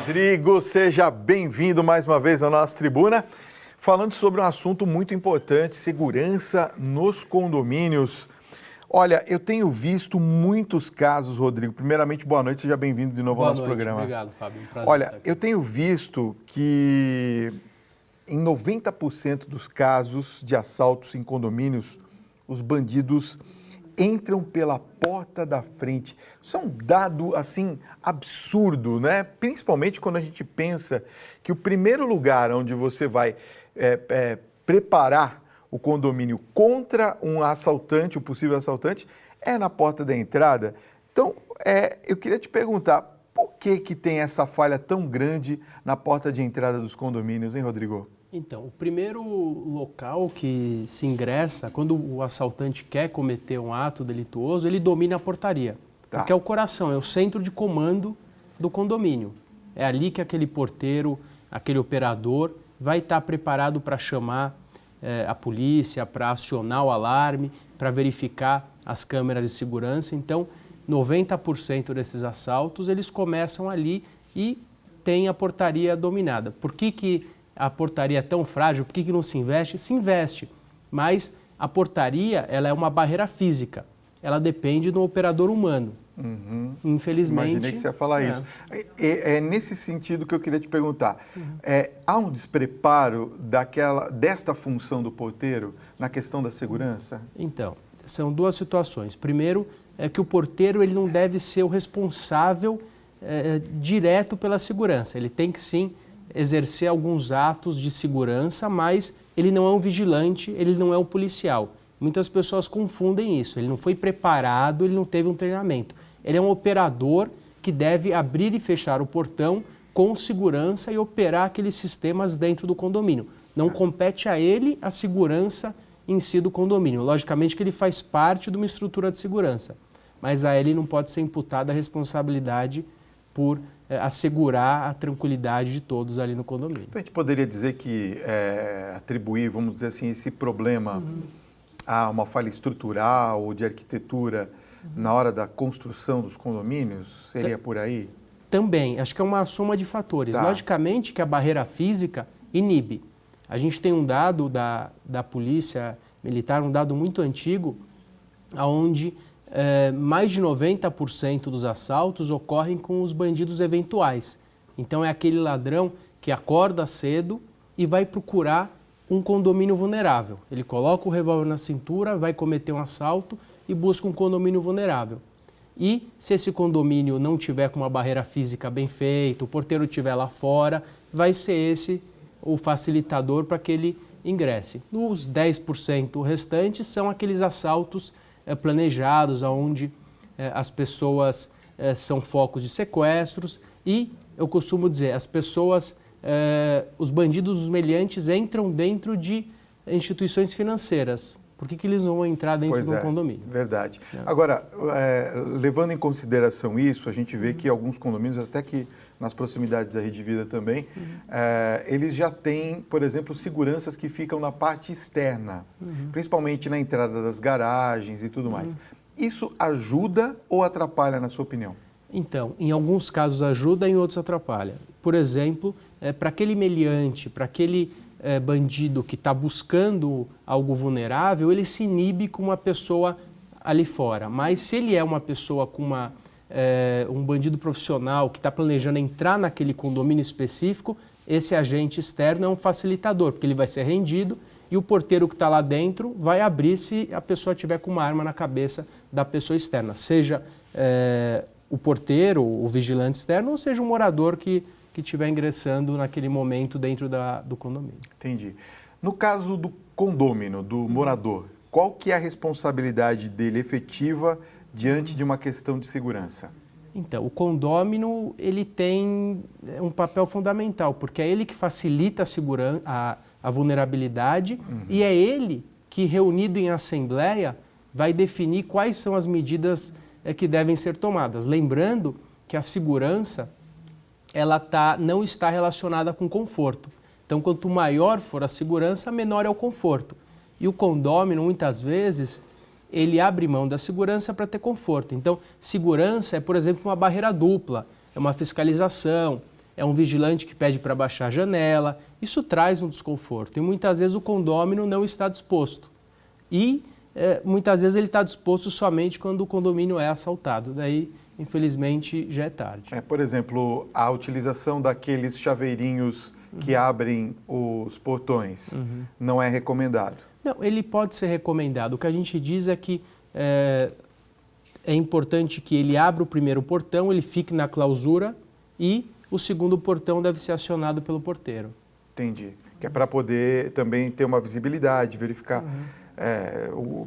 Rodrigo, seja bem-vindo mais uma vez à nossa tribuna, falando sobre um assunto muito importante, segurança nos condomínios. Olha, eu tenho visto muitos casos, Rodrigo. Primeiramente, boa noite, seja bem-vindo de novo ao nosso programa. Obrigado, Fábio. Um prazer Olha, estar aqui. eu tenho visto que em 90% dos casos de assaltos em condomínios, os bandidos entram pela porta da frente. Isso é um dado, assim, absurdo, né? Principalmente quando a gente pensa que o primeiro lugar onde você vai preparar o condomínio contra um assaltante, um possível assaltante, é na porta da entrada. Então, eu queria te perguntar, por que tem essa falha tão grande na porta de entrada dos condomínios, hein, Rodrigo? Então, o primeiro local que se ingressa, quando o assaltante quer cometer um ato delituoso, ele domina a portaria. Tá. Porque é o coração, é o centro de comando do condomínio. É ali que aquele porteiro, aquele operador, vai estar preparado para chamar a polícia, para acionar o alarme, para verificar as câmeras de segurança. Então, 90% desses assaltos, eles começam ali e tem a portaria dominada. Por que a portaria é tão frágil? Por que não se investe? Se investe, mas a portaria ela é uma barreira física. Ela depende do operador humano. Uhum. Infelizmente... Imaginei que você ia falar isso. É nesse sentido que eu queria te perguntar. Há um despreparo desta função do porteiro na questão da segurança? Então, são duas situações. Primeiro, é que o porteiro ele não deve ser o responsável direto pela segurança. Ele tem que, sim, exercer alguns atos de segurança, mas ele não é um vigilante, ele não é um policial. Muitas pessoas confundem isso. Ele não foi preparado, ele não teve um treinamento. Ele é um operador que deve abrir e fechar o portão com segurança e operar aqueles sistemas dentro do condomínio. Não compete a ele a segurança em si do condomínio. Logicamente que ele faz parte de uma estrutura de segurança, mas a ele não pode ser imputada a responsabilidade por assegurar a tranquilidade de todos ali no condomínio. Então a gente poderia dizer que atribuir, vamos dizer assim, esse problema a uma falha estrutural ou de arquitetura na hora da construção dos condomínios? Seria por aí? Também, acho que é uma soma de fatores. Tá. Logicamente que a barreira física inibe. A gente tem um dado da Polícia Militar, um dado muito antigo, onde mais de 90% dos assaltos ocorrem com os bandidos eventuais. Então é aquele ladrão que acorda cedo e vai procurar um condomínio vulnerável. Ele coloca o revólver na cintura, vai cometer um assalto e busca um condomínio vulnerável. E se esse condomínio não tiver com uma barreira física bem feita, o porteiro estiver lá fora, vai ser esse o facilitador para que ele ingresse. Os 10% restantes são aqueles assaltos planejados, onde as pessoas são focos de sequestros e, eu costumo dizer, as pessoas, os bandidos, os meliantes entram dentro de instituições financeiras. Por que eles não vão entrar dentro de um condomínio? Verdade. Agora, levando em consideração isso, a gente vê que alguns condomínios, até que nas proximidades da Rede Vida também, eles já têm, por exemplo, seguranças que ficam na parte externa, principalmente na entrada das garagens e tudo mais. Isso ajuda ou atrapalha, na sua opinião? Então, em alguns casos ajuda, em outros atrapalha. Por exemplo, para aquele meliante, para aquele bandido que está buscando algo vulnerável, ele se inibe com uma pessoa ali fora. Mas se ele é uma pessoa com um bandido profissional que está planejando entrar naquele condomínio específico, esse agente externo é um facilitador, porque ele vai ser rendido e o porteiro que está lá dentro vai abrir se a pessoa tiver com uma arma na cabeça da pessoa externa, seja o porteiro, o vigilante externo, ou seja um morador que estiver ingressando naquele momento dentro do condomínio. Entendi. No caso do condômino, do morador, qual que é a responsabilidade dele efetiva diante de uma questão de segurança? Então, o condômino ele tem um papel fundamental, porque é ele que facilita a vulnerabilidade e é ele que, reunido em assembleia, vai definir quais são as medidas que devem ser tomadas. Lembrando que a segurança ela não está relacionada com conforto. Então, quanto maior for a segurança, menor é o conforto. E o condômino, muitas vezes, ele abre mão da segurança para ter conforto. Então, segurança é, por exemplo, uma barreira dupla, é uma fiscalização, é um vigilante que pede para baixar a janela. Isso traz um desconforto e muitas vezes o condômino não está disposto. E muitas vezes ele está disposto somente quando o condomínio é assaltado. Daí, infelizmente, já é tarde. Por exemplo, a utilização daqueles chaveirinhos que abrem os portões não é recomendado? Não, ele pode ser recomendado. O que a gente diz é que é importante que ele abra o primeiro portão, ele fique na clausura e o segundo portão deve ser acionado pelo porteiro. Entendi. Que é para poder também ter uma visibilidade, verificar.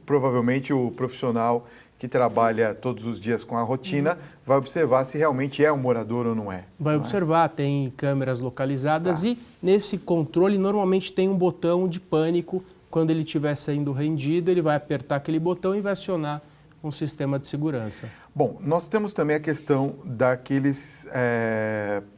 Provavelmente o profissional que trabalha todos os dias com a rotina vai observar se realmente é um morador ou não é. Vai observar, tem câmeras localizadas e nesse controle normalmente tem um botão de pânico. Quando ele estiver sendo rendido, ele vai apertar aquele botão e vai acionar um sistema de segurança. Bom, nós temos também a questão daqueles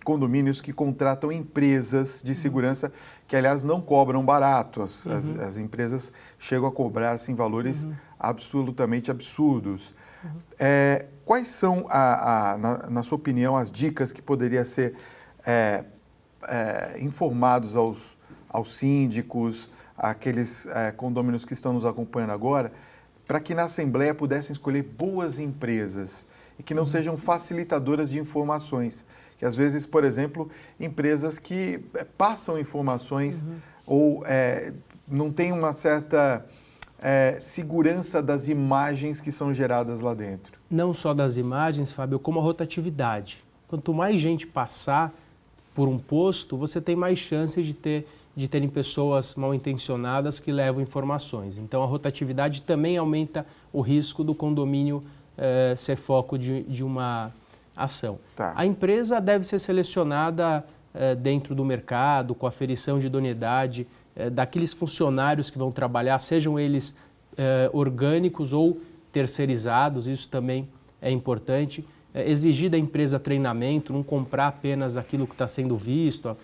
condomínios que contratam empresas de segurança que, aliás, não cobram barato. As empresas chegam a cobrar assim, valores absolutamente absurdos. Quais são, na sua opinião, as dicas que poderiam ser informados aos síndicos, àqueles condôminos que estão nos acompanhando agora, para que na Assembleia pudessem escolher boas empresas e que não sejam facilitadoras de informações? Que às vezes, por exemplo, empresas que passam informações ou não têm uma certa segurança das imagens que são geradas lá dentro. Não só das imagens, Fábio, como a rotatividade. Quanto mais gente passar por um posto, você tem mais chances de terem pessoas mal intencionadas que levam informações. Então, a rotatividade também aumenta o risco do condomínio ser foco de uma ação. Tá. A empresa deve ser selecionada dentro do mercado, com aferição de idoneidade daqueles funcionários que vão trabalhar, sejam eles orgânicos ou terceirizados, isso também é importante. Exigir da empresa treinamento, não comprar apenas aquilo que está sendo visto.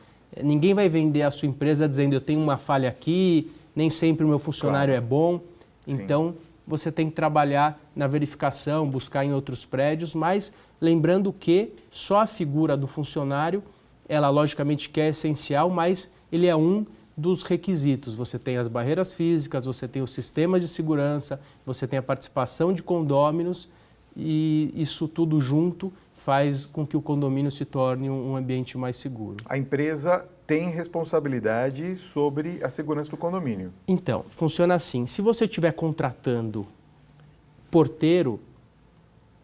Ninguém vai vender a sua empresa dizendo eu tenho uma falha aqui, nem sempre o meu funcionário é bom. Então, você tem que trabalhar na verificação, buscar em outros prédios, mas lembrando que só a figura do funcionário, ela logicamente que é essencial, mas ele é um dos requisitos. Você tem as barreiras físicas, você tem o sistema de segurança, você tem a participação de condôminos e isso tudo junto faz com que o condomínio se torne um ambiente mais seguro. A empresa tem responsabilidade sobre a segurança do condomínio? Então, funciona assim. Se você estiver contratando porteiro,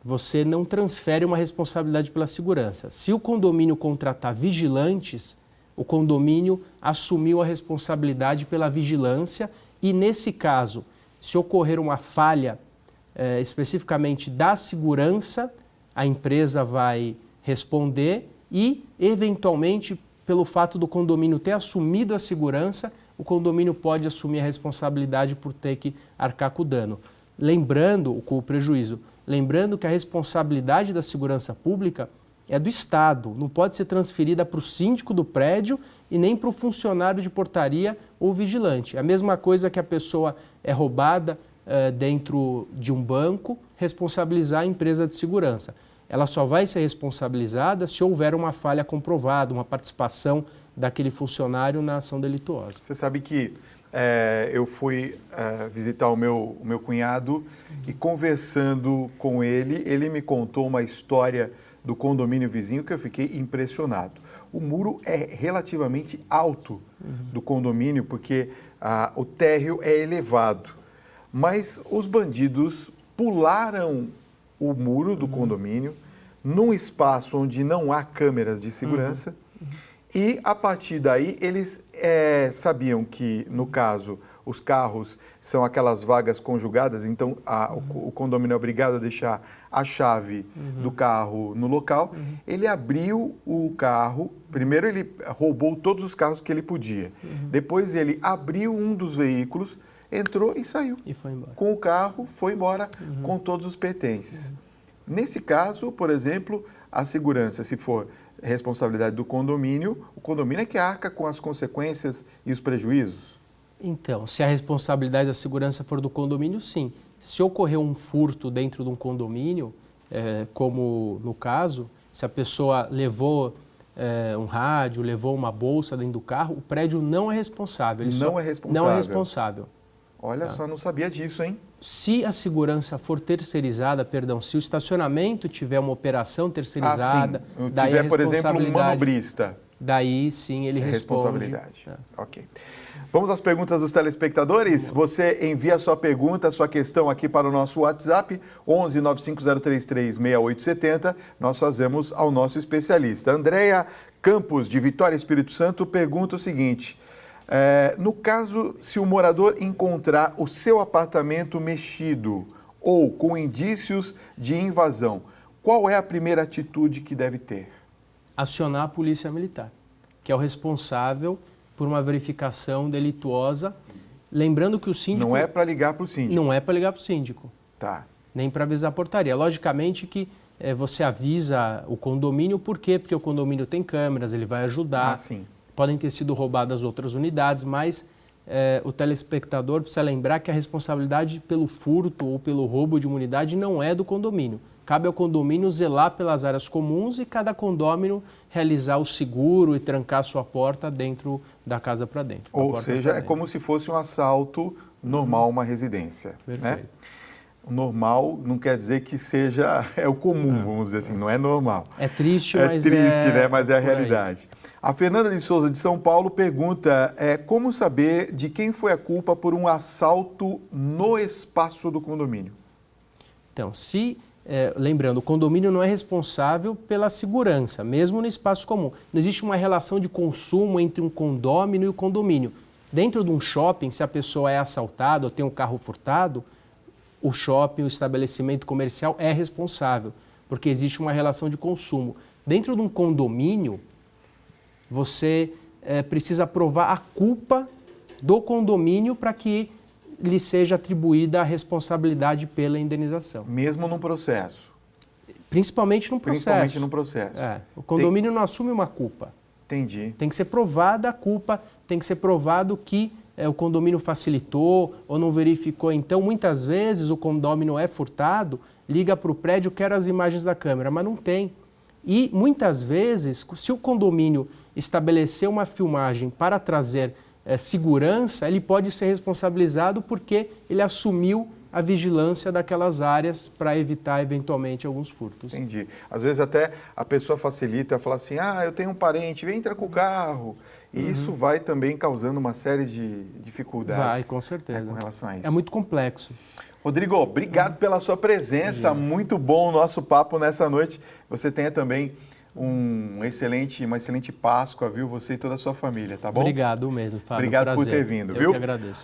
você não transfere uma responsabilidade pela segurança. Se o condomínio contratar vigilantes, o condomínio assumiu a responsabilidade pela vigilância e, nesse caso, se ocorrer uma falha especificamente da segurança, a empresa vai responder e, eventualmente, pelo fato do condomínio ter assumido a segurança, o condomínio pode assumir a responsabilidade por ter que arcar com o dano. Com o prejuízo. Lembrando que a responsabilidade da segurança pública é do Estado, não pode ser transferida para o síndico do prédio e nem para o funcionário de portaria ou vigilante. É a mesma coisa que a pessoa é roubada dentro de um banco, responsabilizar a empresa de segurança. Ela só vai ser responsabilizada se houver uma falha comprovada, uma participação daquele funcionário na ação delituosa. Você sabe que eu fui visitar o meu cunhado e conversando com ele, ele me contou uma história do condomínio vizinho que eu fiquei impressionado. O muro é relativamente alto do condomínio porque o térreo é elevado. Mas os bandidos pularam o muro do condomínio num espaço onde não há câmeras de segurança e, a partir daí, eles sabiam que, no caso, os carros são aquelas vagas conjugadas, então o condomínio é obrigado a deixar a chave do carro no local. Ele abriu o carro, primeiro ele roubou todos os carros que ele podia, depois ele abriu um dos veículos, entrou e saiu. E foi embora. Com o carro, foi embora com todos os pertences. Nesse caso, por exemplo, a segurança, se for responsabilidade do condomínio, o condomínio é que arca com as consequências e os prejuízos? Então, se a responsabilidade da segurança for do condomínio, sim. Se ocorrer um furto dentro de um condomínio, como no caso, se a pessoa levou um rádio, levou uma bolsa dentro do carro, o prédio não é responsável. Ele Não é responsável. Não é responsável. Olha só, não sabia disso, hein? Se a segurança for terceirizada, se o estacionamento tiver uma operação terceirizada, sim. daí tiver, a por exemplo, um responsabilidade, manobrista. Daí sim ele responde. Responsabilidade. Ok. Vamos às perguntas dos telespectadores? Você envia a sua pergunta, a sua questão aqui para o nosso WhatsApp, 11 95033 6870. Nós fazemos ao nosso especialista. Andréia Campos, de Vitória, Espírito Santo, pergunta o seguinte: no caso, se o morador encontrar o seu apartamento mexido ou com indícios de invasão, qual é a primeira atitude que deve ter? Acionar a Polícia Militar, que é o responsável por uma verificação delituosa. Lembrando que o síndico... Não é para ligar para o síndico. Não é para ligar para o síndico. Tá. Nem para avisar a portaria. Logicamente que você avisa o condomínio, por quê? Porque o condomínio tem câmeras, ele vai ajudar. Sim. Podem ter sido roubadas outras unidades, mas o telespectador precisa lembrar que a responsabilidade pelo furto ou pelo roubo de uma unidade não é do condomínio. Cabe ao condomínio zelar pelas áreas comuns e cada condômino realizar o seguro e trancar sua porta dentro da casa para dentro. Ou seja, é como se fosse um assalto normal a uma residência. Perfeito. Né? O normal não quer dizer que seja o comum, vamos dizer assim, não é normal. É triste, mas né? Mas é a realidade. A Fernanda de Souza, de São Paulo, pergunta como saber de quem foi a culpa por um assalto no espaço do condomínio? Então, lembrando, o condomínio não é responsável pela segurança, mesmo no espaço comum. Não existe uma relação de consumo entre um condômino e o condomínio. Dentro de um shopping, se a pessoa é assaltada ou tem um carro furtado, o shopping, o estabelecimento comercial é responsável, porque existe uma relação de consumo. Dentro de um condomínio, você precisa provar a culpa do condomínio para que lhe seja atribuída a responsabilidade pela indenização. Mesmo num processo? Principalmente no processo. Principalmente no processo. O condomínio não assume uma culpa. Entendi. Tem que ser provada a culpa, tem que ser provado que o condomínio facilitou ou não verificou. Então, muitas vezes, o condomínio é furtado, liga para o prédio, quer as imagens da câmera, mas não tem. E, muitas vezes, se o condomínio estabelecer uma filmagem para trazer segurança, ele pode ser responsabilizado porque ele assumiu a vigilância daquelas áreas para evitar, eventualmente, alguns furtos. Entendi. Às vezes até a pessoa facilita, fala assim, eu tenho um parente, vem entrar com o carro. E isso vai também causando uma série de dificuldades. Vai, com certeza. Com relação a isso. É muito complexo. Rodrigo, obrigado pela sua presença. Muito bom o nosso papo nessa noite. Você tenha também uma excelente Páscoa, viu? Você e toda a sua família, tá bom? Obrigado mesmo, Fábio. Obrigado por prazer. ter vindo, Eu viu? que agradeço.